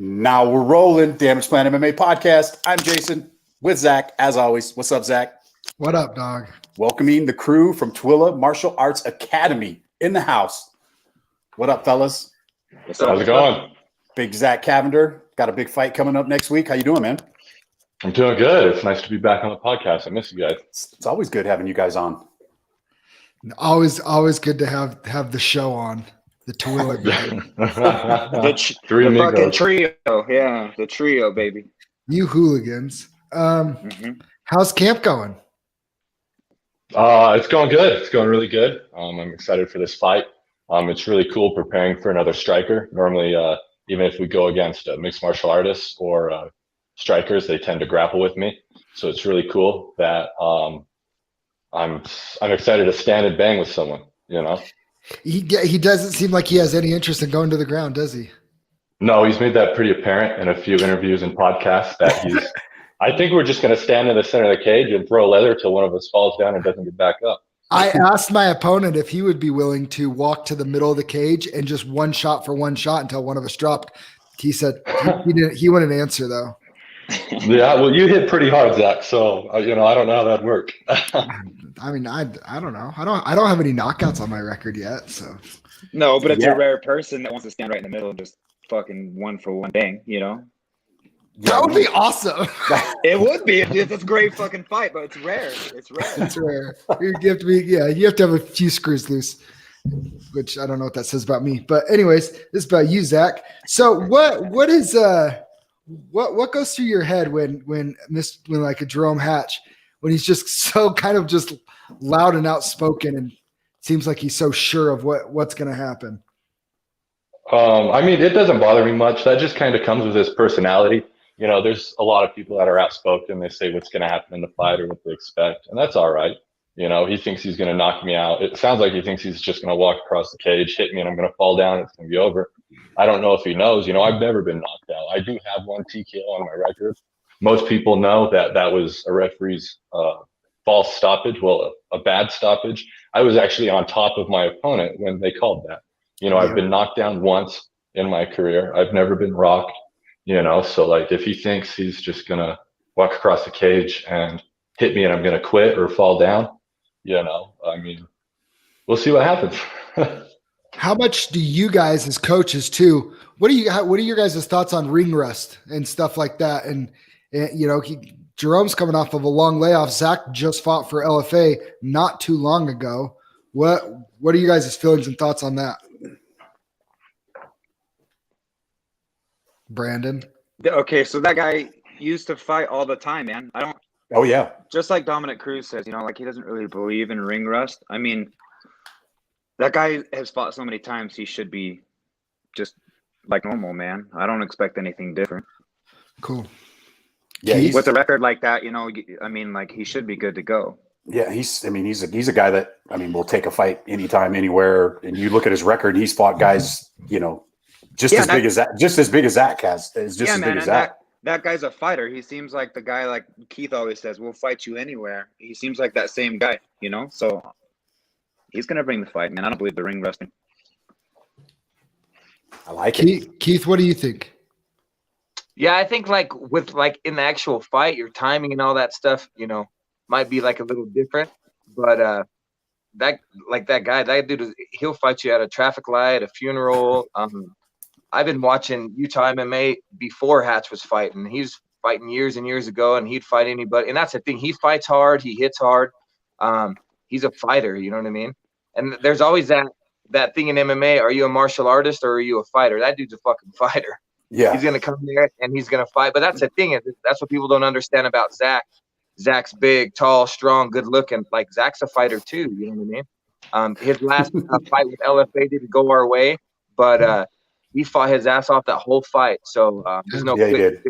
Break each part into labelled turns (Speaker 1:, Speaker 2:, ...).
Speaker 1: Now we're rolling. Damage Plan MMA podcast. I'm Jason with Zach, as always. What's up, Zach?
Speaker 2: What up, dog?
Speaker 1: Welcoming the crew from Twilla Martial Arts Academy in the house. What up, fellas?
Speaker 3: What's up?
Speaker 4: How's it going?
Speaker 1: Big Zac Cavender. Got a big fight coming up next week. How you doing, man?
Speaker 4: I'm doing good. It's nice to be back on the podcast. I miss you guys.
Speaker 1: It's always good having you guys on.
Speaker 2: Always good to have the show on. The Twilla.
Speaker 3: The
Speaker 4: Three amigos.
Speaker 3: fucking trio. Yeah, the trio, baby.
Speaker 2: You hooligans. How's camp going?
Speaker 4: It's going good. It's going really good. I'm excited for this fight. It's really cool preparing for another striker. Normally, even if we go against mixed martial artists or strikers, they tend to grapple with me. So it's really cool that I'm excited to stand and bang with someone, you know?
Speaker 2: He doesn't seem like he has any interest in going to the ground, does he?
Speaker 4: No, he's made that pretty apparent in a few interviews and podcasts that he's I think we're just going to stand in the center of the cage and throw leather till one of us falls down and doesn't get back up.
Speaker 2: I asked my opponent if he would be willing to walk to the middle of the cage and just one shot for one shot until one of us dropped. He said he wouldn't answer though.
Speaker 4: Yeah, well, you hit pretty hard, Zach. So I don't know how that'd work.
Speaker 2: I mean, I don't know. I don't have any knockouts on my record yet. So
Speaker 3: No, but it's a rare person that wants to stand right in the middle and just fucking one for one bang, you know?
Speaker 2: that would be awesome.
Speaker 3: It would be. It's a great fucking fight, but it's rare. It's rare.
Speaker 2: It's rare. You have to have a few screws loose, which I don't know what that says about me. But anyways, this is about you, Zach. So what goes through your head when like a Jerome Hatch, when he's just so kind of just loud and outspoken and seems like he's so sure of what's going to happen?
Speaker 4: I mean, it doesn't bother me much. That just kind of comes with his personality. You know, there's a lot of people that are outspoken. They say what's going to happen in the fight or what they expect, and that's all right. You know, he thinks he's going to knock me out. It sounds like he thinks he's just going to walk across the cage, hit me, and I'm going to fall down. It's going to be over. I don't know if he knows. You know, I've never been knocked out. I do have one TKO on my record. Most people know that was a referee's false stoppage, well, a bad stoppage. I was actually on top of my opponent when they called that. You know, I've been knocked down once in my career. I've never been rocked, you know. So, like, if he thinks he's just going to walk across the cage and hit me and I'm going to quit or fall down, you know, I mean, we'll see what happens.
Speaker 2: How much do you guys as coaches too? What are your guys' thoughts on ring rust and stuff like that? And you know, Jerome's coming off of a long layoff. Zach just fought for LFA not too long ago. What are you guys' feelings and thoughts on that? Brandon?
Speaker 3: Okay, so that guy used to fight all the time, man.
Speaker 1: Oh, yeah.
Speaker 3: Just like Dominic Cruz says, you know, like he doesn't really believe in ring rust. I mean, that guy has fought so many times, he should be just like normal, man. I don't expect anything different.
Speaker 2: Cool.
Speaker 1: Yeah,
Speaker 3: with a record like that, you know, I mean, like he should be good to go.
Speaker 1: Yeah, he's a guy that, I mean, will take a fight anytime, anywhere. And you look at his record, he's fought guys, you know, as big as Zach has. As big as Zach.
Speaker 3: That guy's a fighter. He seems like the guy, like Keith always says, we'll fight you anywhere. He seems like that same guy, you know? So he's going to bring the fight, man. I don't believe the ring rusting.
Speaker 1: I like it.
Speaker 2: Keith, what do you think?
Speaker 5: Yeah, I think like in the actual fight, your timing and all that stuff, you know, might be like a little different. But that dude, he'll fight you at a traffic light, a funeral. I've been watching Utah MMA before Hatch was fighting. He was fighting years and years ago, and he'd fight anybody. And that's the thing. He fights hard. He hits hard. He's a fighter. You know what I mean? And there's always that thing in MMA. Are you a martial artist or are you a fighter? That dude's a fucking fighter.
Speaker 1: Yeah.
Speaker 5: He's going to come there and he's going to fight. But that's the thing. That's what people don't understand about Zach. Zach's big, tall, strong, good looking. Like, Zach's a fighter too. You know what I mean? His last fight with LFA didn't go our way, but he fought his ass off that whole fight. So there's no.
Speaker 1: Yeah, he did.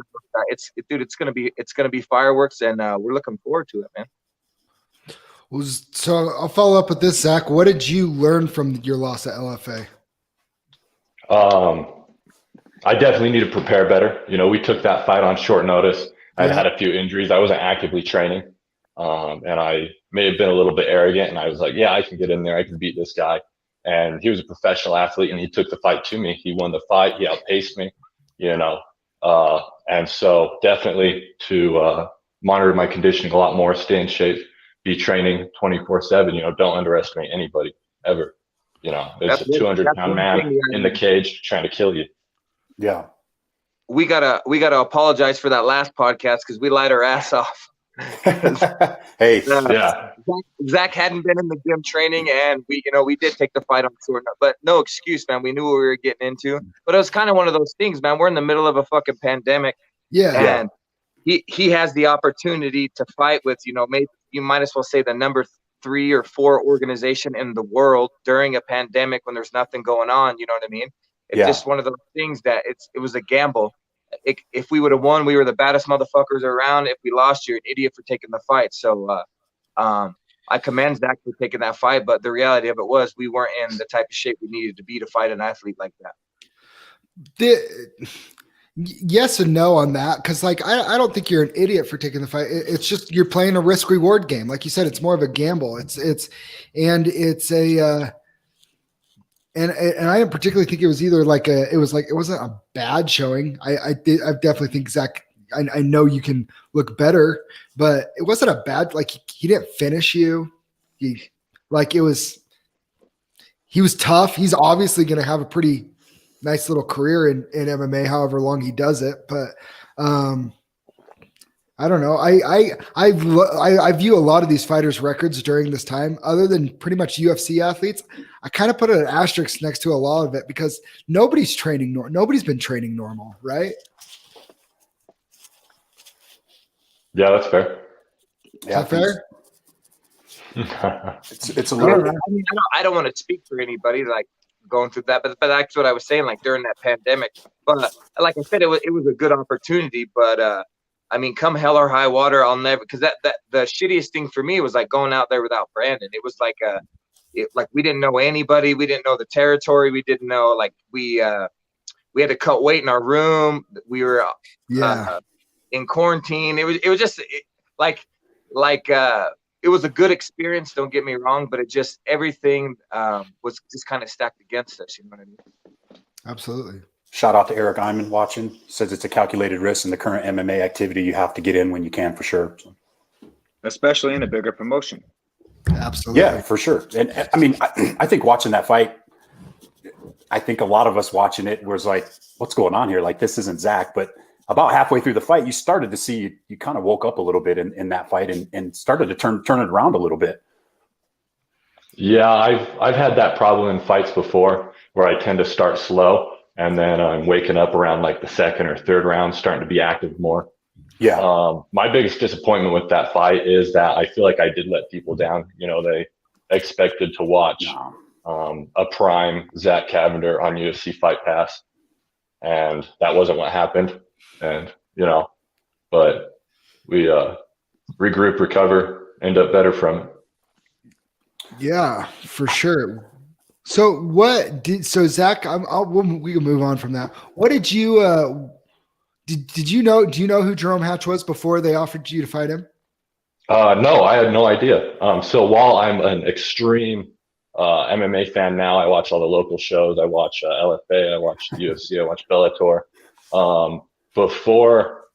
Speaker 5: It's gonna be fireworks, and we're looking forward to it, man.
Speaker 2: So I'll follow up with this, Zach. What did you learn from your loss at LFA?
Speaker 4: I definitely need to prepare better. You know, we took that fight on short notice. I'd had a few injuries. I wasn't actively training. And I may have been a little bit arrogant, and I was like, yeah, I can get in there. I can beat this guy. And he was a professional athlete, and he took the fight to me. He won the fight. He outpaced me. You know, And so definitely to monitor my conditioning a lot more, stay in shape, be training 24/7. Don't underestimate anybody ever. There's a 200-pound man in the cage trying to kill you.
Speaker 1: Yeah.
Speaker 5: We gotta apologize for that last podcast because we lied our ass off.
Speaker 1: Hey,
Speaker 4: yeah.
Speaker 5: Zac hadn't been in the gym training, and we did take the fight on short, but no excuse, man. We knew what we were getting into, but it was kind of one of those things, man. We're in the middle of a fucking pandemic, and he has the opportunity to fight with, maybe you might as well say the number 3 or 4 organization in the world during a pandemic when there's nothing going on. You know what I mean? It's just one of those things that it was a gamble. If we would have won, we were the baddest motherfuckers around. If we lost, you're an idiot for taking the fight. So I commend Zac for taking that fight, but the reality of it was we weren't in the type of shape we needed to be to fight an athlete like that.
Speaker 2: Yes and no on that, because I don't think you're an idiot for taking the fight. It's just you're playing a risk reward game, like you said. It's more of a gamble. It's a and I didn't particularly think it was either it wasn't a bad showing. I definitely think Zac. I know you can look better, but it wasn't a bad. He didn't finish you. He was tough. He's obviously going to have a pretty nice little career in MMA, however long he does it. But I don't know. I view a lot of these fighters' records during this time, other than pretty much UFC athletes. I kind of put an asterisk next to a lot of it because nobody's training. Nobody's been training normal, right?
Speaker 4: Yeah, that's fair.
Speaker 2: Is that fair?
Speaker 1: It's a little.
Speaker 5: I don't want to speak for anybody going through that, but that's what I was saying. During that pandemic, but like I said, it was a good opportunity. But come hell or high water, I'll never, because that the shittiest thing for me was going out there without Brandon. It was we didn't know anybody, we didn't know the territory, we didn't know we had to cut weight in our room. We were in quarantine. It was just it was a good experience. Don't get me wrong, but everything was just kind of stacked against us. You know what I mean?
Speaker 2: Absolutely.
Speaker 1: Shout out to Eric Iman watching. Says it's a calculated risk in the current MMA activity. You have to get in when you can, for sure. So.
Speaker 3: Especially in a bigger promotion.
Speaker 2: Absolutely.
Speaker 1: Yeah, for sure. And I think watching that fight, I think a lot of us watching it was like, what's going on here? This isn't Zac. But about halfway through the fight, you started to see, you kind of woke up a little bit in that fight and started to turn it around a little bit.
Speaker 4: Yeah, I've had that problem in fights before where I tend to start slow and then I'm waking up around the second or third round, starting to be active more.
Speaker 1: Yeah.
Speaker 4: My biggest disappointment with that fight is that I feel like I did let people down. They expected to watch a prime Zac Cavender on UFC Fight Pass, and that wasn't what happened. And but we regroup, recover, end up better from it.
Speaker 2: Yeah, for sure. So Zac, we can move on from that. What did you did you know? Do you know who Jerome Hatch was before they offered you to fight him?
Speaker 4: No, I had no idea. So while I'm an extreme MMA fan now, I watch all the local shows. I watch LFA, I watch UFC, I watch Bellator. Before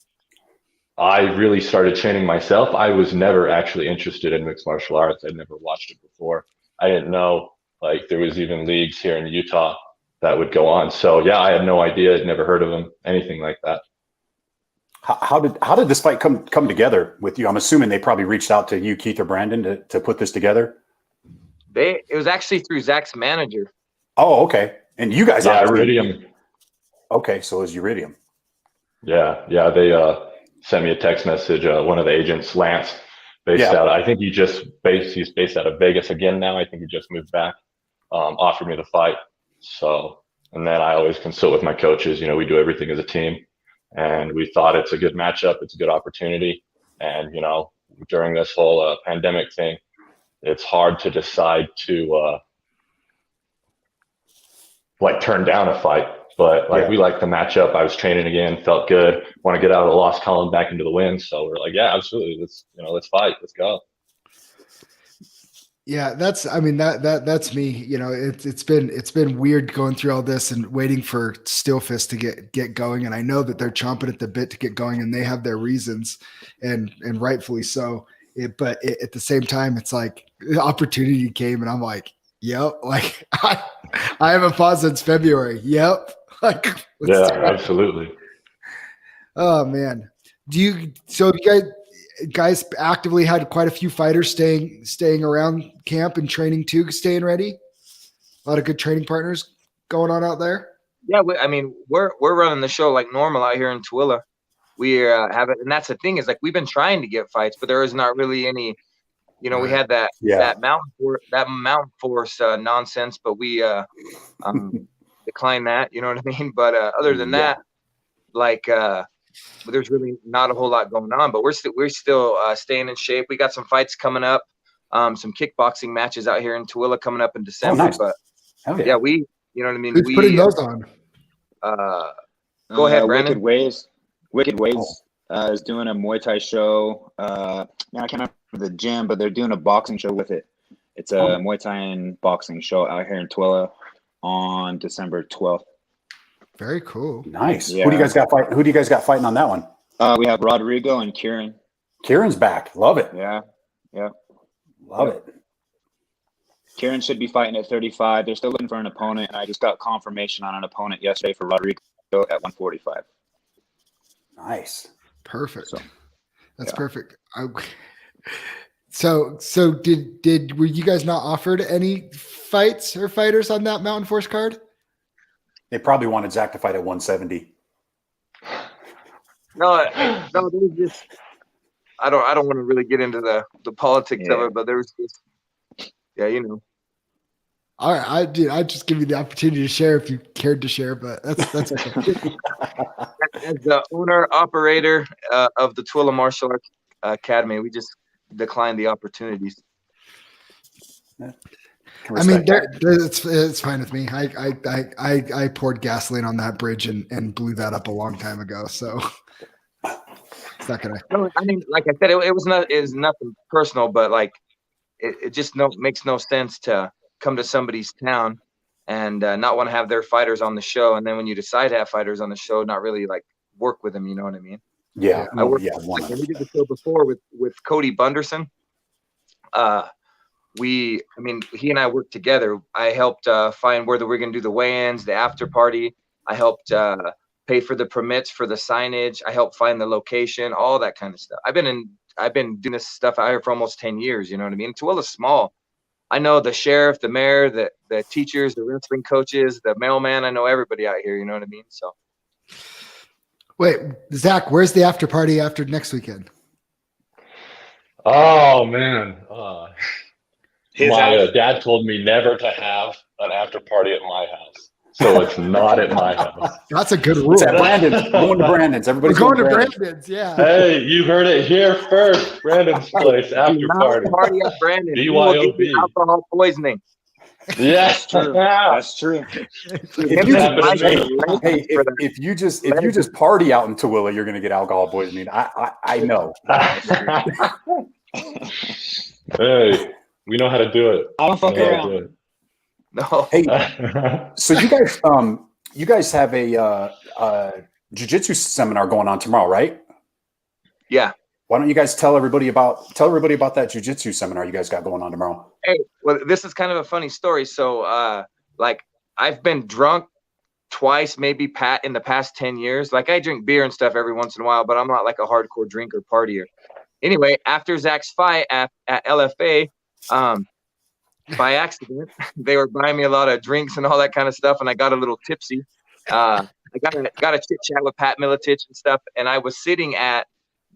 Speaker 4: I really started training myself, I was never actually interested in mixed martial arts. I'd never watched it before. I didn't know there was even leagues here in Utah that would go on. So yeah, I had no idea. I'd never heard of them, anything like that.
Speaker 1: How did this fight come together with you? I'm assuming they probably reached out to you, Keith or Brandon, to put this together.
Speaker 5: It was actually through Zac's manager.
Speaker 1: Oh, okay. And you guys,
Speaker 4: Iridium.
Speaker 1: Okay, so it was Iridium.
Speaker 4: Yeah. They sent me a text message. One of the agents, Lance, based out. I think he's based out of Vegas again now. I think he just moved back. Offered me the fight. So, and then I always consult with my coaches. We do everything as a team, and we thought it's a good matchup. It's a good opportunity. And during this whole pandemic thing, it's hard to decide to turn down a fight. But we like the matchup. I was training again, felt good. Want to get out of the loss column back into the win. So we're yeah, absolutely. Let's fight. Let's go.
Speaker 2: Yeah, that's that's me. You know, it's been weird going through all this and waiting for Steel Fist to get going. And I know that they're chomping at the bit to get going, and they have their reasons, and rightfully so. But at the same time, it's like the opportunity came, and I'm like, yep, like I haven't paused since February. Yep, like
Speaker 4: Yeah, absolutely.
Speaker 2: Oh man, so you guys actively had quite a few fighters staying around camp and training too, staying ready. A lot of good training partners going on out there.
Speaker 5: Yeah, we're running the show like normal out here in Tooele. We have it, and that's the thing is like we've been trying to get fights, but there is not really any. You know, we had that mountain force nonsense, but we declined that. You know what I mean? But other than that, like there's really not a whole lot going on. But we're still staying in shape. We got some fights coming up, some kickboxing matches out here in Tooele coming up in December.
Speaker 1: Oh, nice.
Speaker 5: But
Speaker 1: yeah,
Speaker 5: we, you know what I mean.
Speaker 2: Who's putting those on?
Speaker 5: Go ahead, Brandon.
Speaker 3: Wicked Ways is doing a Muay Thai show. I can't remember the gym, but they're doing a boxing show with it. It's a Muay Thai and boxing show out here in Tooele on December 12th.
Speaker 2: Very cool.
Speaker 1: Nice.
Speaker 3: Yeah.
Speaker 1: Who do you guys got fighting on that one?
Speaker 3: We have Rodrigo and Kieran.
Speaker 1: Kieran's back. Love it.
Speaker 3: Yeah.
Speaker 1: Love it.
Speaker 3: Kieran should be fighting at 35. They're still looking for an opponent, and I just got confirmation on an opponent yesterday for Rodrigo at 145.
Speaker 1: Nice.
Speaker 2: Perfect. That's perfect. So were you guys not offered any fights or fighters on that Mountain Force card?
Speaker 1: They probably wanted Zac to fight at 170.
Speaker 5: No, there was just I don't want to really get into the politics of it, but there was just you know.
Speaker 2: All right, I'd just give you the opportunity to share if you cared to share, but that's okay.
Speaker 5: As the owner operator of the Tooele Martial Arts Academy, we just declined the opportunities.
Speaker 2: I mean, it's fine with me. I poured gasoline on that bridge and blew that up a long time ago, so it's not gonna.
Speaker 5: No, I mean, like I said, it was nothing personal, but like it just makes no sense to come to somebody's town and not want to have their fighters on the show, and then when you decide to have fighters on the show, not really like work with them. You know what I mean?
Speaker 1: Yeah.
Speaker 5: I worked. We did the show before with Cody Bunderson. He and I worked together. I helped find where we're going to do the weigh-ins, the after party. I helped pay for the permits for the signage. I helped find the location, all that kind of stuff. I've been doing this stuff out here for almost 10 years. You know what I mean? Tooele's small. I know the sheriff, the mayor, the teachers, the wrestling coaches, the mailman. I know everybody out here. You know what I mean? So.
Speaker 2: Wait, Zac, where's the after party after next weekend?
Speaker 4: Oh man. My
Speaker 3: house.
Speaker 4: dad told me never to have an after party at my house, so it's not at my house.
Speaker 2: That's a good rule.
Speaker 1: It's at Brandon's. Going to Brandon's. Everybody's
Speaker 2: going to Brandon's. Yeah.
Speaker 4: Hey, you heard it here first. Brandon's place after party.
Speaker 5: At Brandon.
Speaker 4: BYOB.
Speaker 5: Alcohol poisoning.
Speaker 4: Yes,
Speaker 3: That's true.
Speaker 1: If you just party out in Tooele, you're going to get alcohol poisoning. I know.
Speaker 4: Hey, we know how to do it.
Speaker 3: I don't fuck around.
Speaker 5: No.
Speaker 1: Hey, so you guys have a jiu-jitsu seminar going on tomorrow, right?
Speaker 5: Yeah.
Speaker 1: Why don't you guys tell everybody about that jiu-jitsu seminar you guys got going on tomorrow?
Speaker 5: Hey, well, this is kind of a funny story. So, like, I've been drunk twice, maybe in the past 10 years. Like, I drink beer and stuff every once in a while, but I'm not like a hardcore drinker partier. Anyway, after Zac's fight at LFA, by accident, they were buying me a lot of drinks and all that kind of stuff, and I got a little tipsy. I got a chit chat with Pat Miletich and stuff, and I was sitting at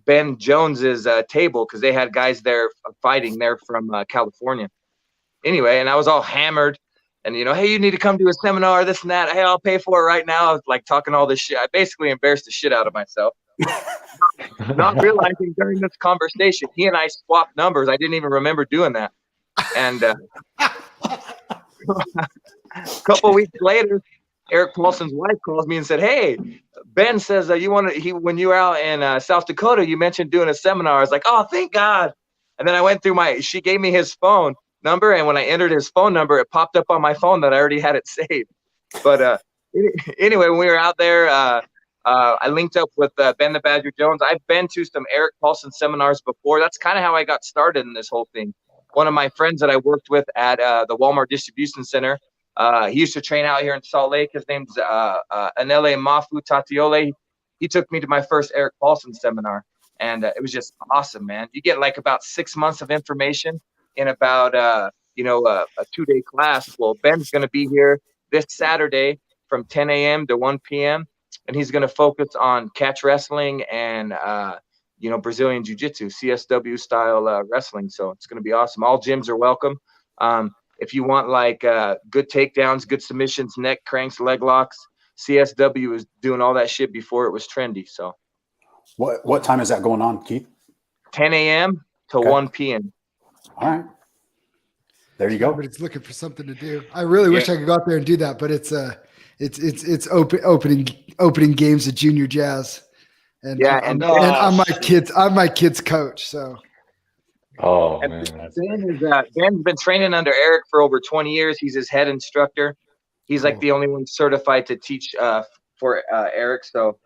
Speaker 5: Ben Jones's table because they had guys there fighting there from California. Anyway, and I was all hammered, and hey, you need to come to a seminar, this and that. Hey, I'll pay for it right now. I was like talking all this shit. I basically embarrassed the shit out of myself. Not realizing during this conversation, he and I swapped numbers. I didn't even remember doing that. And a couple of weeks later, Eric Paulson's wife calls me and said, "Hey, Ben says when you were out in South Dakota, you mentioned doing a seminar." I was like, "Oh, thank God!" And then I went through she gave me his phone, number, and when I entered his phone number, it popped up on my phone that I already had it saved. But anyway, when we were out there, I linked up with Ben the Badger Jones. I've been to some Eric Paulson seminars before. That's kind of how I got started in this whole thing. One of my friends that I worked with at the Walmart Distribution Center, he used to train out here in Salt Lake. His name's Anele Mafu Tatiole. He took me to my first Eric Paulson seminar, and it was just awesome, man. You get like about 6 months of information in about a 2-day class. Well, Ben's going to be here this Saturday from 10 a.m. to 1 p.m. and he's going to focus on catch wrestling and Brazilian Jiu-Jitsu, CSW style wrestling. So it's going to be awesome. All gyms are welcome. If you want like good takedowns, good submissions, neck cranks, leg locks, CSW was doing all that shit before it was trendy. So
Speaker 1: what time is that going on, Keith?
Speaker 5: 10 a.m. to 1 p.m.
Speaker 1: All right. There you go.
Speaker 2: Everybody's looking for something to do. I really wish I could go out there and do that, but it's opening games of junior jazz. And I'm my kid's coach. So
Speaker 4: man.
Speaker 5: Ben's been training under Eric for over 20 years. He's his head instructor. He's like the only one certified to teach for Eric. So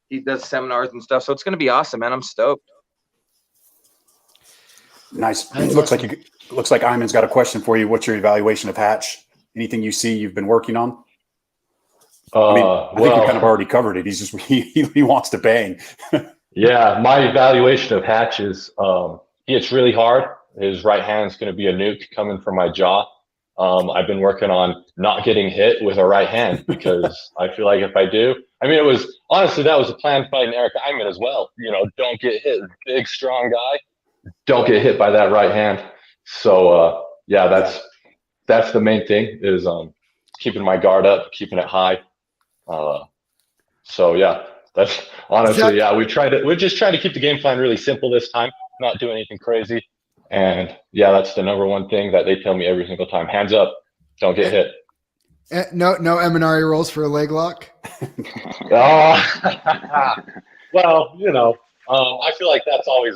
Speaker 5: he does seminars and stuff. So it's going to be awesome, man. I'm stoked.
Speaker 1: Nice. Looks like Iman's got a question for you. What's your evaluation of Hatch? Anything you see you've been working on? I think we kind of already covered it. He's just he wants to bang.
Speaker 4: Yeah, my evaluation of Hatch is he hits really hard. His right hand's going to be a nuke coming from my jaw. I've been working on not getting hit with a right hand because I feel like if I do, that was a planned fight in Eric Iman as well. Don't get hit. Big, strong guy. Don't get hit by that right hand. So that's the main thing is keeping my guard up, keeping it high. That's honestly, we're just trying to keep the game plan really simple this time, not do anything crazy. And that's the number one thing that they tell me every single time. Hands up, don't get hit.
Speaker 2: No Eminari rolls for a leg lock.
Speaker 4: I feel like that's always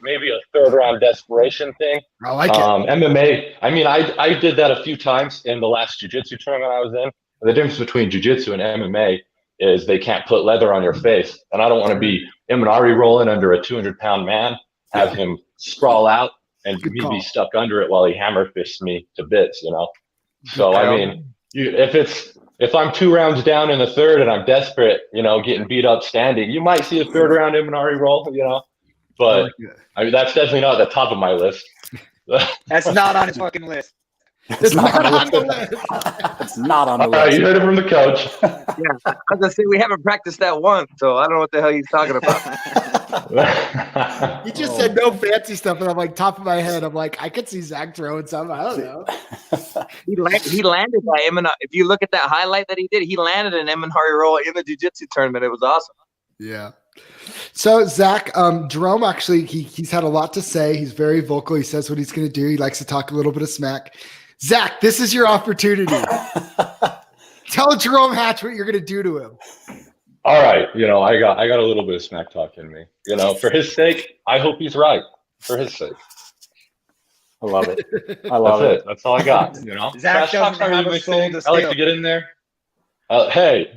Speaker 4: maybe a third round desperation thing.
Speaker 2: I like it.
Speaker 4: MMA. I did that a few times in the last jiu-jitsu tournament I was in. The difference between jiu-jitsu and MMA is they can't put leather on your face. And I don't want to be Imanari rolling under a 200-pound man, have him sprawl out and me be stuck under it while he hammer fists me to bits, So, if I'm 2 rounds down in the third and I'm desperate, getting beat up standing, you might see a third round Imanari roll, But that's definitely not at the top of my list.
Speaker 3: That's not on his fucking list.
Speaker 1: It's not on the list. It's not on the list.
Speaker 4: All right, you heard it from the coach.
Speaker 5: Yeah, I was gonna say we haven't practiced that once, so I don't know what the hell he's talking about.
Speaker 2: He just said no fancy stuff, and I'm like, top of my head, I'm like, I could see Zac throwing something. I don't know.
Speaker 5: He landed that Imanari. If you look at that highlight that he did, he landed an Imanari roll in the jiu-jitsu tournament. It was awesome.
Speaker 2: Yeah. So Zac, Jerome actually he's had a lot to say. He's very vocal. He says what he's going to do. He likes to talk a little bit of smack. Zac, this is your opportunity. Tell Jerome Hatch what you're going to do to him.
Speaker 4: All right, I got a little bit of smack talk in me. For his sake, I hope he's right. For his sake.
Speaker 1: I love it. I love it.
Speaker 4: That's all I got.
Speaker 3: Zac doesn't have a soul to steal.
Speaker 4: I like to get in there. Hey.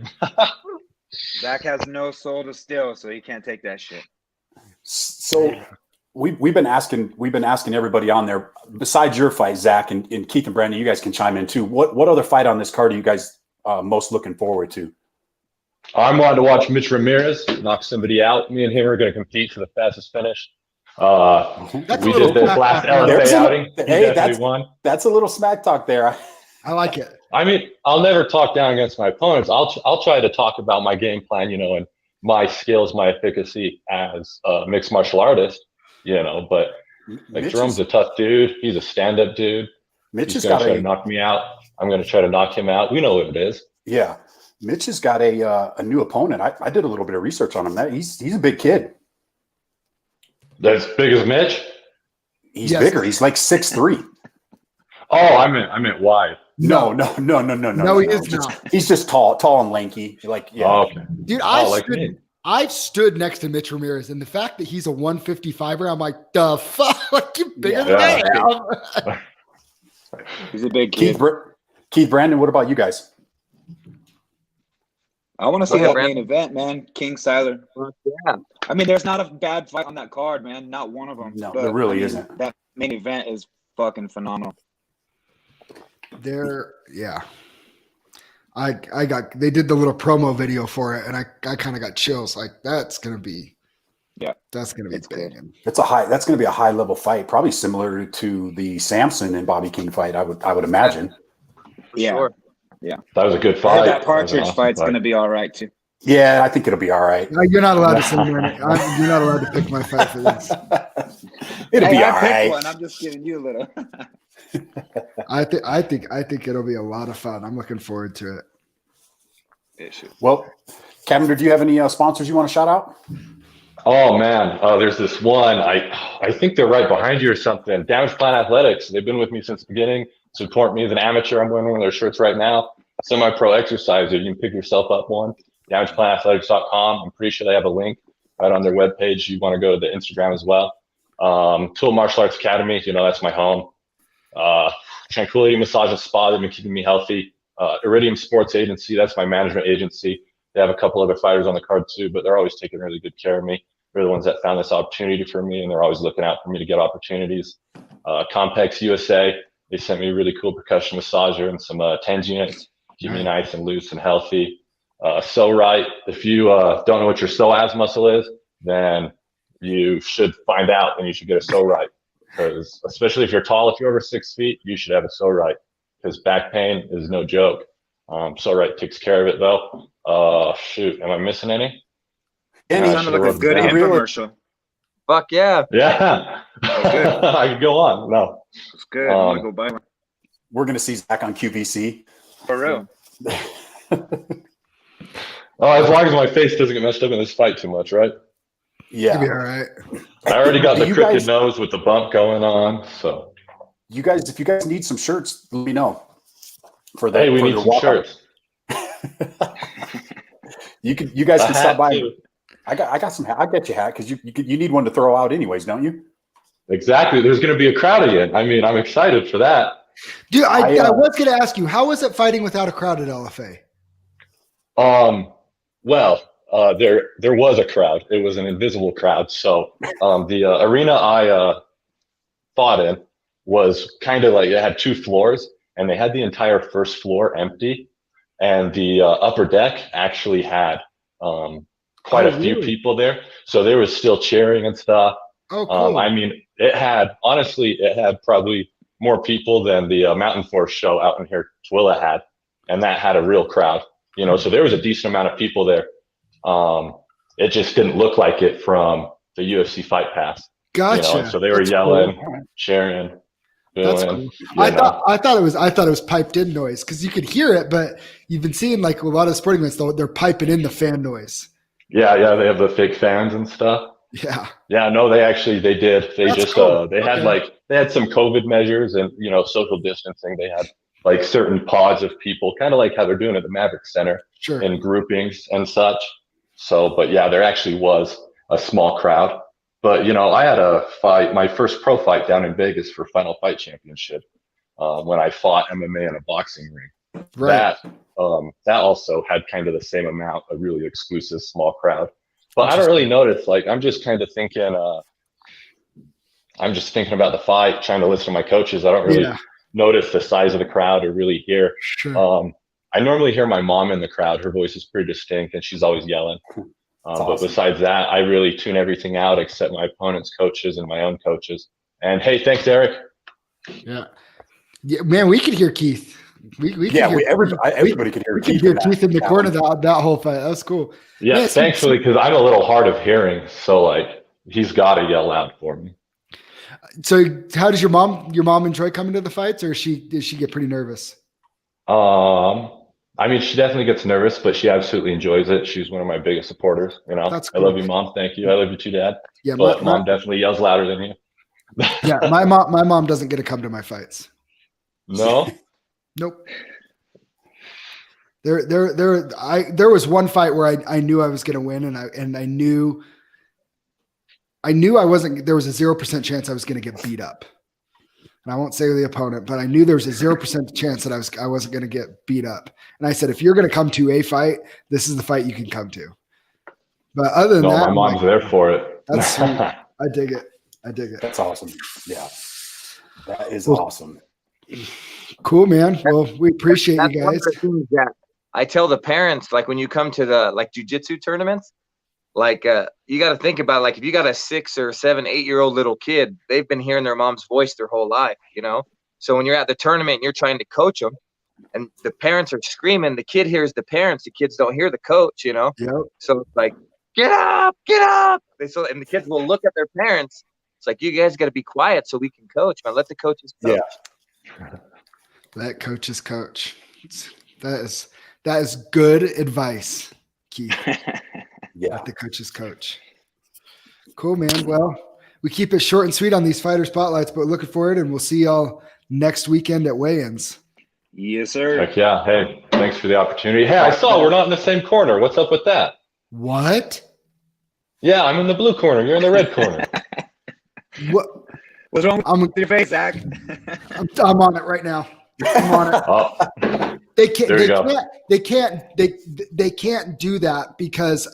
Speaker 3: Zac has no soul to steal, so he can't take that shit.
Speaker 1: So we've been asking everybody on there, besides your fight, Zac, and Keith and Brandon, you guys can chime in too. What other fight on this card are you guys most looking forward to?
Speaker 4: I'm wanting to watch Mitch Ramirez knock somebody out. Me and him are going to compete for the fastest finish. We did this last LFA outing.
Speaker 1: Hey, that's a little smack talk there.
Speaker 2: I like it.
Speaker 4: I'll never talk down against my opponents. I'll try to talk about my game plan, and my skills, my efficacy as a mixed martial artist, But Jerome's a tough dude. He's a stand-up dude.
Speaker 1: Mitch
Speaker 4: He's going to try to knock me out. I'm going to try to knock him out. We know what it is.
Speaker 1: Yeah. Mitch has got a new opponent. I did a little bit of research on him. He's a big kid.
Speaker 4: As big as Mitch?
Speaker 1: He's bigger. He's like 6'3".
Speaker 4: Oh, I meant wide.
Speaker 1: No, he is not. He's just tall and lanky.
Speaker 4: Oh, okay.
Speaker 2: Dude, I've stood next to Mitch Ramirez, and the fact that he's a 155er, I'm like, the fuck? Like, you're bigger than I am.
Speaker 3: He's a big kid.
Speaker 1: Keith Brandon, what about you guys?
Speaker 3: I want to see
Speaker 5: Go ahead,
Speaker 3: that
Speaker 5: Brandon.
Speaker 3: main event, man. King Siler.
Speaker 5: Yeah.
Speaker 3: I mean, there's not a bad fight on that card, man. Not one of them.
Speaker 1: No,
Speaker 3: but,
Speaker 1: there really
Speaker 3: I mean,
Speaker 1: isn't.
Speaker 3: That main event is fucking phenomenal.
Speaker 2: Yeah. They did the little promo video for it, and I kind of got chills. Like that's gonna be
Speaker 3: It's
Speaker 2: banging.
Speaker 1: That's going to be a high level fight, probably similar to the Samson and Bobby King fight. I would imagine.
Speaker 3: Yeah.
Speaker 5: Sure.
Speaker 3: Yeah.
Speaker 4: That was a good
Speaker 3: I
Speaker 4: fight.
Speaker 3: heard that Partridge
Speaker 4: was an awesome
Speaker 3: fight's
Speaker 4: fight.
Speaker 3: going to be all right, too.
Speaker 1: Yeah, I think it'll be all right.
Speaker 2: No, you're not allowed to say you're not allowed to pick my fight for this.
Speaker 1: It'll be
Speaker 3: I
Speaker 1: all
Speaker 3: picked
Speaker 1: right.
Speaker 3: one. I'm just giving you a little.
Speaker 2: I think it'll be a lot of fun. I'm looking forward to it.
Speaker 1: Well, Cavender, do you have any sponsors you want to shout out?
Speaker 4: Oh man, there's this one. I think they're right behind you or something. Damage Plan Athletics. They've been with me since the beginning. Support me as an amateur. I'm wearing one of their shirts right now. Semi-pro exerciser. You can pick yourself up one. DamagePlanAthletics.com. I'm pretty sure they have a link right on their webpage. You want to go to the Instagram as well. Tool Martial Arts Academy. That's my home. Tranquility Massage and Spa. They've been keeping me healthy. Iridium Sports Agency. That's my management agency. They have a couple other fighters on the card too, but they're always taking really good care of me. They're the ones that found this opportunity for me, and they're always looking out for me to get opportunities. Compex USA. They sent me a really cool percussion massager and some TENS units. Keep me nice and loose and healthy. So right, if you don't know what your psoas muscle is, then you should find out and you should get a so right. Because especially if you're tall, if you're over 6 feet, you should have a so right. Because back pain is no joke. So right takes care of it though. Shoot, am I missing any?
Speaker 3: Sounded like a good infomercial.
Speaker 5: Fuck yeah.
Speaker 4: Yeah.
Speaker 3: Good.
Speaker 4: I could go on. No.
Speaker 3: It's good. I'm going to go buy one.
Speaker 1: We're going to see Zach on QVC.
Speaker 3: For real.
Speaker 4: As long as my face doesn't get messed up in this fight too much, right?
Speaker 1: Yeah.
Speaker 2: It'll be all right.
Speaker 4: I already got the
Speaker 1: You
Speaker 4: crooked
Speaker 1: guys-
Speaker 4: nose with the bump going on, so.
Speaker 1: You guys, if you guys need some shirts, let me know.
Speaker 4: Hey, we need some shirts.
Speaker 1: You guys can stop by.
Speaker 4: Too.
Speaker 1: I got some. I get you hat because you need one to throw out anyways, don't you?
Speaker 4: Exactly. There's going to be a crowd again. I mean, I'm excited for that.
Speaker 2: Dude, I was going to ask you, how was it fighting without a crowd at LFA?
Speaker 4: Well, there was a crowd. It was an invisible crowd. So the arena I fought in was kind of like it had 2 floors, and they had the entire first floor empty, and the upper deck actually had quite a few people there. So there was still cheering and stuff.
Speaker 2: Oh, cool.
Speaker 4: I mean, it had probably more people than the Mountain Force show out in here, Twilla had, and that had a real crowd. So there was a decent amount of people there. It just didn't look like it from the UFC Fight Pass.
Speaker 2: Gotcha.
Speaker 4: So they were yelling, cheering.
Speaker 2: That's cool. I thought it was piped in noise because you could hear it, but you've been seeing like a lot of sporting events, they're piping in the fan noise.
Speaker 4: Yeah, they have the fake fans and stuff.
Speaker 2: Yeah.
Speaker 4: Yeah, no, they did. They
Speaker 2: That's
Speaker 4: just
Speaker 2: cool.
Speaker 4: they had some COVID measures and social distancing. They had like certain pods of people, kind of like how they're doing at the Maverick Center,
Speaker 2: Sure.
Speaker 4: in groupings and such. So, but yeah, there actually was a small crowd. But I had a fight, my first pro fight down in Vegas for Final Fight Championship, when I fought MMA in a boxing ring.
Speaker 2: Right.
Speaker 4: That also had kind of the same amount, a really exclusive small crowd. But I don't really notice. Like, I'm just kind of thinking. I'm just thinking about the fight, trying to listen to my coaches. I don't really notice the size of the crowd or really hear.
Speaker 2: Sure.
Speaker 4: I normally hear my mom in the crowd. Her voice is pretty distinct, and she's always yelling.
Speaker 1: Awesome.
Speaker 4: But besides that, I really tune everything out except my opponent's coaches and my own coaches. And hey, thanks, Eric.
Speaker 2: Yeah, man, we could hear Keith.
Speaker 1: Everybody could hear
Speaker 2: we
Speaker 1: Keith.
Speaker 2: could hear Keith in the corner that whole fight. That was cool.
Speaker 4: Yeah, thankfully, because I'm a little hard of hearing, so like he's got to yell loud for me.
Speaker 2: So, how does your mom enjoy coming to the fights, or does she get pretty nervous?
Speaker 4: I mean, she definitely gets nervous, but she absolutely enjoys it. She's one of my biggest supporters.
Speaker 2: That's cool.
Speaker 4: I love you, Mom. Thank you. I love you too, Dad.
Speaker 2: Yeah,
Speaker 4: but Mom definitely yells louder than you.
Speaker 2: Yeah, my mom doesn't get to come to my fights.
Speaker 4: No.
Speaker 2: Nope. There was one fight where I knew I was going to win, and I knew I wasn't. There was a 0% chance I was going to get beat up. and I won't say the opponent, but I knew there was a 0% chance that I wasn't going to get beat up. And I said, if you're going to come to a fight, this is the fight you can come to. But other than that,
Speaker 4: my mom's there for it.
Speaker 2: That's sweet. I dig it.
Speaker 1: That's awesome. Yeah, that is awesome.
Speaker 2: Cool, man. Well, we appreciate you guys.
Speaker 5: One of the things that I tell the parents, like when you come to the like jiu-jitsu tournaments, like you got to think about, like, if you got a 6 or 7, 8-year-old little kid, they've been hearing their mom's voice their whole life, you know? So when you're at the tournament and you're trying to coach them and the parents are screaming, the kid hears the parents, the kids don't hear the coach, you know?
Speaker 2: Yep.
Speaker 5: So it's like, get up, get up. And the kids will look at their parents. It's like, you guys got to be quiet so we can coach, man. Let the coaches coach.
Speaker 2: Yeah. Let coaches coach. That is good advice, Keith.
Speaker 1: Yeah.
Speaker 2: Let the coaches coach. Cool, man. Well, we keep it short and sweet on these fighter spotlights, but looking forward, and we'll see y'all next weekend at weigh-ins.
Speaker 3: Yes, sir.
Speaker 4: Heck yeah. Hey, thanks for the opportunity. Hey, I saw we're not in the same corner. What's up with that?
Speaker 2: What?
Speaker 4: Yeah, I'm in the blue corner. You're in the red corner.
Speaker 2: What?
Speaker 3: What's wrong with your face, Zach?
Speaker 2: I'm on it right now. I'm on it.
Speaker 4: Oh,
Speaker 2: They can't.
Speaker 4: There you go.
Speaker 2: They can't do that because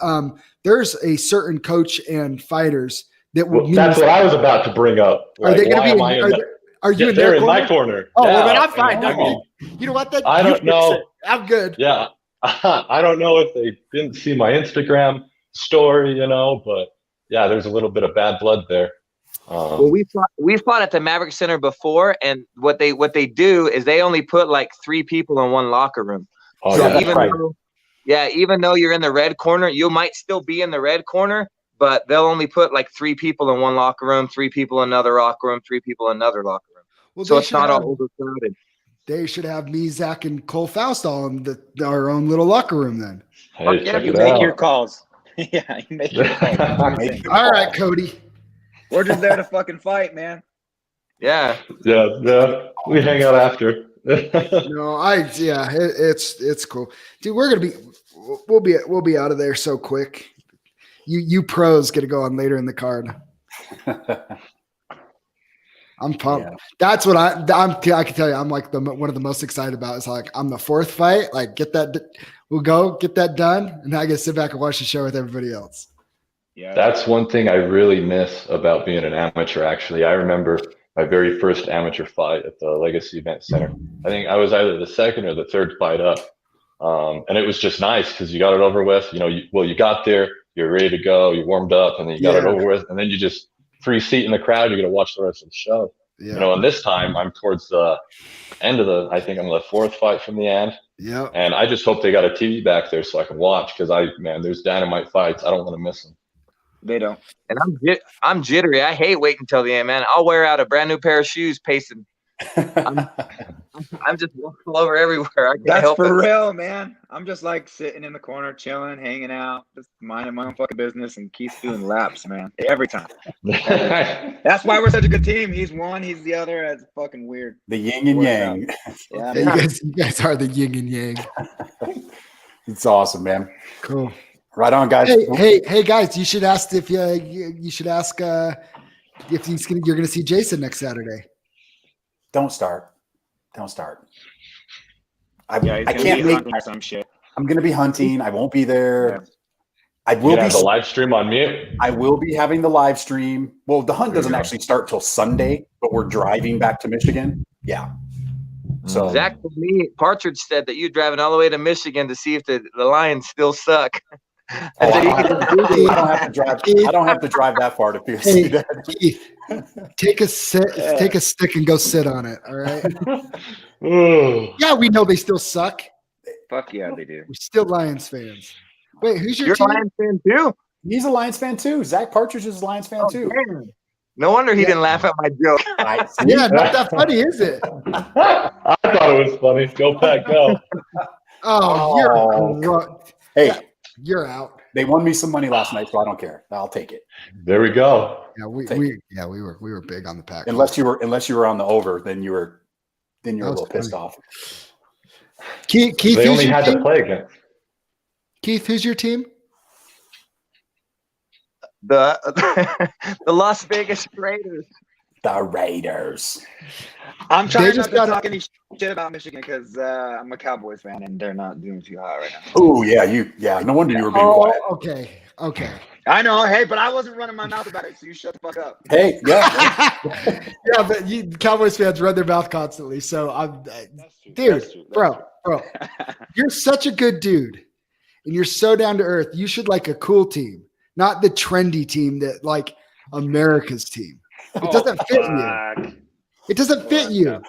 Speaker 2: there's a certain coach and fighters that would.
Speaker 4: well, that's what I was about to bring up.
Speaker 2: Are they going to be? Are you in their
Speaker 4: they're in
Speaker 2: corner?
Speaker 4: my corner.
Speaker 2: Oh,
Speaker 4: yeah,
Speaker 2: well, then I'm fine.
Speaker 4: I mean,
Speaker 2: You know what? Then
Speaker 4: I
Speaker 2: you
Speaker 4: don't
Speaker 2: fix
Speaker 4: know.
Speaker 2: it. I'm good.
Speaker 4: Yeah, I don't know if they didn't see my Instagram story, you know, but yeah, there's a little bit of bad blood there.
Speaker 5: Well, we fought at the Maverick Center before, and what they do is they only put like 3 people in one locker room.
Speaker 4: Oh,
Speaker 5: So
Speaker 4: yeah, that's right.
Speaker 5: even though you're in the red corner, you might still be in the red corner, but they'll only put like 3 people in one locker room, 3 people in another locker room, 3 people in another locker room.
Speaker 2: Well,
Speaker 5: So
Speaker 2: they
Speaker 5: it's
Speaker 2: should
Speaker 5: not
Speaker 2: have-
Speaker 5: all overcrowded.
Speaker 2: They should have me, Zach, and Cole Faust all in our own little locker room then.
Speaker 4: Hey, check
Speaker 3: You
Speaker 4: it
Speaker 3: make
Speaker 4: out.
Speaker 3: your calls. Yeah, you make your calls.
Speaker 2: All right, Cody.
Speaker 3: We're just there to fucking fight, man.
Speaker 5: Yeah.
Speaker 4: Yeah, we hang out after.
Speaker 2: No, it's cool, dude. We'll be out of there so quick. You pros get to go on later in the card. I'm pumped.
Speaker 1: Yeah.
Speaker 2: That's what I can tell you. I'm like one of the most excited about. It's like I'm the 4th fight. Like we'll go get that done, and I get to sit back and watch the show with everybody else.
Speaker 3: Yeah.
Speaker 4: That's one thing I really miss about being an amateur, actually. I remember my very first amateur fight at the Legacy Event Center. I think I was either the 2nd or the 3rd fight up. And it was just nice because you got it over with. You know, you got there, you're ready to go, you warmed up, and then you got it over with. And then you just free seat in the crowd, you're going to watch the rest of the show.
Speaker 2: Yeah.
Speaker 4: You know, and this time I'm towards the end of I think I'm the 4th fight from the end.
Speaker 2: Yeah.
Speaker 4: And I just hope they got a TV back there so I can watch because there's dynamite fights. I don't want to miss them.
Speaker 3: They don't.
Speaker 5: And I'm jittery. I hate waiting until the end, man. I'll wear out a brand new pair of shoes pacing. I'm just walking all over everywhere. I can't
Speaker 3: That's
Speaker 5: help
Speaker 3: for
Speaker 5: it.
Speaker 3: real, man. I'm just like sitting in the corner, chilling, hanging out, just minding my own fucking business, and Keith's doing laps, man. Every time. That's why we're such a good team. He's one, he's the other. It's fucking weird.
Speaker 1: The yin and yang.
Speaker 3: Yeah,
Speaker 2: Yeah,
Speaker 3: man.
Speaker 2: you guys are the yin and yang.
Speaker 1: It's awesome, man.
Speaker 2: Cool.
Speaker 1: Right on, guys.
Speaker 2: Hey, guys! You should ask if you're going to see Jason next Saturday.
Speaker 1: Don't start. I
Speaker 3: Yeah, he's
Speaker 1: I
Speaker 3: gonna
Speaker 1: can't
Speaker 3: be
Speaker 1: make.
Speaker 3: hunting some shit.
Speaker 1: I'm going to be hunting. I won't be there.
Speaker 3: Yeah.
Speaker 1: I
Speaker 4: You
Speaker 1: will
Speaker 4: have the
Speaker 1: be.
Speaker 4: live stream on mute.
Speaker 1: I will be having the live stream. Well, the hunt
Speaker 4: There you
Speaker 1: doesn't
Speaker 4: go.
Speaker 1: actually start till Sunday, but we're driving back to Michigan. Yeah. So
Speaker 5: Zach told me, Partridge said that you're driving all the way to Michigan to see if the Lions still suck.
Speaker 1: Oh,
Speaker 5: And so you
Speaker 1: I
Speaker 5: can
Speaker 1: don't have to drive. I don't have to drive that far to see
Speaker 2: Hey,
Speaker 1: that.
Speaker 2: Keith, take a stick and go sit on it. All right.
Speaker 4: Ooh.
Speaker 2: Yeah, we know they still suck.
Speaker 3: Fuck yeah, they do.
Speaker 2: We're still Lions fans. Wait, who's your
Speaker 5: you're a
Speaker 2: team?
Speaker 5: Lions fan too.
Speaker 1: He's a Lions fan too. Zach Partridge is a Lions fan
Speaker 5: Oh,
Speaker 1: too.
Speaker 5: man. No wonder he didn't laugh at my joke.
Speaker 1: I,
Speaker 2: Yeah, not that funny, is it?
Speaker 4: I thought it was funny. Go Pack, go.
Speaker 2: Oh,
Speaker 1: Hey,
Speaker 2: you're out.
Speaker 1: they won me some money last night, so I don't care. I'll take it.
Speaker 4: There we go.
Speaker 2: Yeah, we were big on the pack.
Speaker 1: Unless you were on the over, then you were a
Speaker 2: That was
Speaker 1: little pissed
Speaker 2: funny.
Speaker 1: off.
Speaker 2: Keith,
Speaker 4: They
Speaker 2: who's
Speaker 4: only
Speaker 2: your
Speaker 4: had to
Speaker 2: team?
Speaker 4: play against.
Speaker 2: Keith, who's your team?
Speaker 5: The the Las Vegas Raiders.
Speaker 1: The Raiders.
Speaker 3: I'm trying
Speaker 2: just
Speaker 3: not to
Speaker 2: got-
Speaker 3: talk any shit about Michigan because I'm a Cowboys fan and they're not doing too hot right now.
Speaker 1: Oh yeah, no wonder you were being quiet.
Speaker 2: Okay.
Speaker 3: I know, hey, but I wasn't running my mouth about it, so you shut the fuck up.
Speaker 1: Hey, yeah.
Speaker 2: Yeah, but Cowboys fans run their mouth constantly. So I'm, dude, bro, you're such a good dude, and you're so down to earth. You should like a cool team, not the trendy team that like America's team. It doesn't fit you. It doesn't fit you.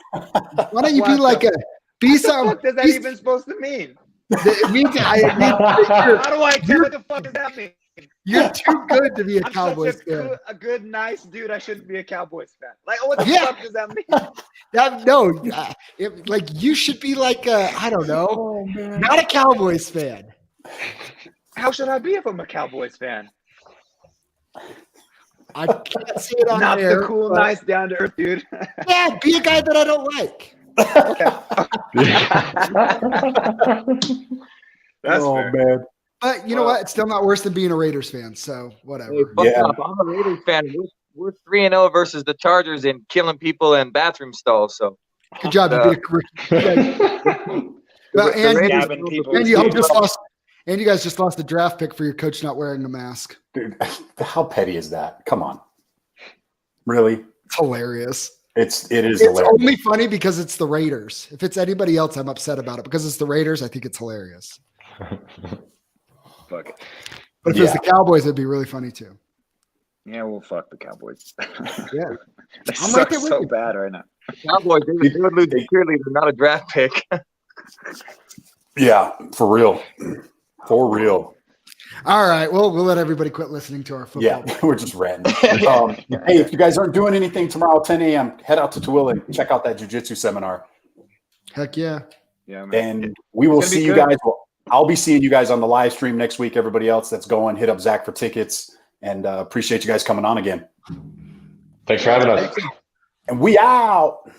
Speaker 2: Why don't you be like a be some?
Speaker 3: What the fuck does that even supposed to mean?
Speaker 2: It means
Speaker 3: How do I tell what the fuck does that mean?
Speaker 2: you're too good to be a
Speaker 3: I'm
Speaker 2: Cowboys
Speaker 3: such
Speaker 2: fan.
Speaker 3: a good, nice dude. I shouldn't be a Cowboys fan. Like, what the
Speaker 2: Yeah.
Speaker 3: fuck does that mean?
Speaker 2: Like you should be like a, I don't know, not a Cowboys fan.
Speaker 3: How should I be if I'm a Cowboys fan?
Speaker 2: I can't see it on
Speaker 3: Not
Speaker 2: air.
Speaker 3: the cool,
Speaker 2: but-
Speaker 3: nice, down to earth dude.
Speaker 2: Yeah, be a guy that I don't like.
Speaker 3: That's
Speaker 1: Oh
Speaker 3: fair.
Speaker 1: man.
Speaker 2: But you know what? It's still not worse than being a Raiders fan. So whatever.
Speaker 5: Hey, fuck
Speaker 1: Yeah.
Speaker 5: up. I'm a Raiders fan. We're 3-0 versus the Chargers in killing people in bathroom stalls. So
Speaker 2: Good job. You beat a well,
Speaker 5: The
Speaker 2: and,
Speaker 5: Raiders-
Speaker 3: Stabbing people.
Speaker 2: and you just lost. And you guys just lost the draft pick for your coach not wearing a mask.
Speaker 1: Dude, how petty is that? Come on. Really?
Speaker 2: It's hilarious.
Speaker 1: It is
Speaker 2: It's
Speaker 1: hilarious.
Speaker 2: only funny because it's the Raiders. If it's anybody else, I'm upset about it. Because it's the Raiders, I think it's hilarious.
Speaker 3: Fuck it.
Speaker 2: But if it was the Cowboys, it'd be really funny too.
Speaker 3: Yeah, well, fuck the Cowboys.
Speaker 2: Yeah.
Speaker 3: They
Speaker 2: I'm
Speaker 3: suck
Speaker 2: right there with
Speaker 3: so
Speaker 2: you.
Speaker 3: bad right now.
Speaker 5: Cowboys, they would lose a cheerleader, not a draft pick.
Speaker 1: Yeah, for real. For real.
Speaker 2: All right. Well, we'll let everybody quit listening to our football.
Speaker 1: Yeah, we're just ranting. Hey, if you guys aren't doing anything tomorrow, 10 a.m., head out to Tooele and check out that jiu-jitsu seminar.
Speaker 2: Heck yeah.
Speaker 3: Yeah, man.
Speaker 1: And we will
Speaker 3: It's gonna
Speaker 1: see
Speaker 3: be
Speaker 1: you
Speaker 3: good.
Speaker 1: guys. Well, I'll be seeing you guys on the live stream next week. Everybody else that's going, hit up Zac for tickets. And appreciate you guys coming on again.
Speaker 4: Thanks for having us.
Speaker 1: And we out.